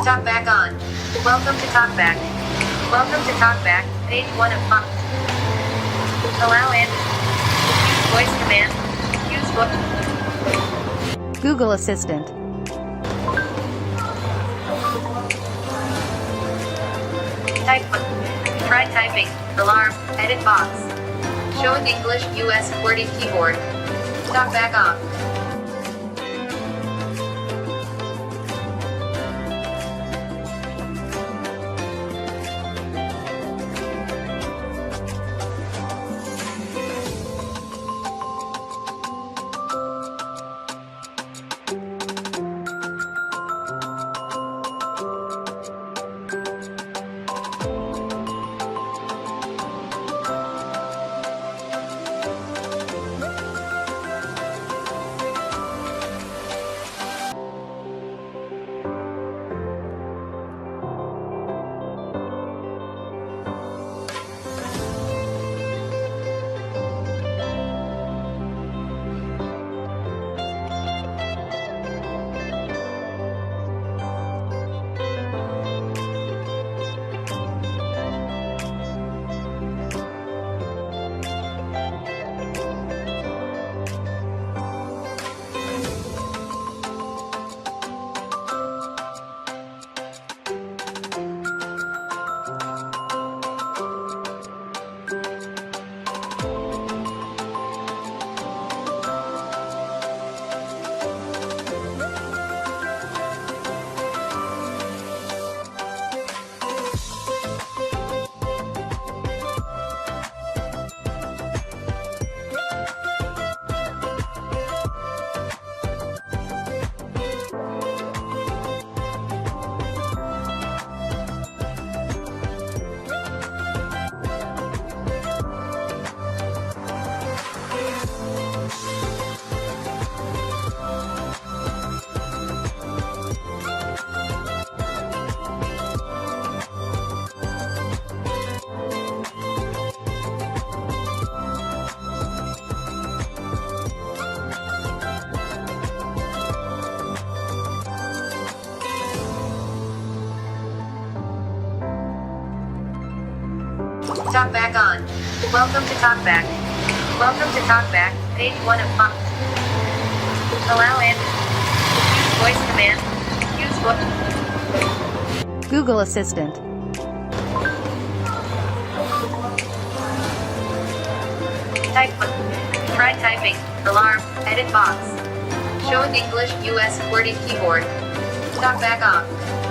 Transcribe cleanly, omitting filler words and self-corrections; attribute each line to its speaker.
Speaker 1: Talk back on. Welcome to Talkback. Welcome to Talkback, page 1 of 5. Allow in. Use voice command. Use voice.
Speaker 2: Google Assistant.
Speaker 1: Type. Try typing. Alarm. Edit box. Showing English US QWERTY keyboard. Talk back on. Talk back on. Welcome to Talkback. Welcome to Talkback, page 1 of 5. Allow in. Use voice command. Use voice.
Speaker 2: Google Assistant.
Speaker 1: Type. Try typing. Alarm. Edit box. Showing English US QWERTY keyboard. Talk back on.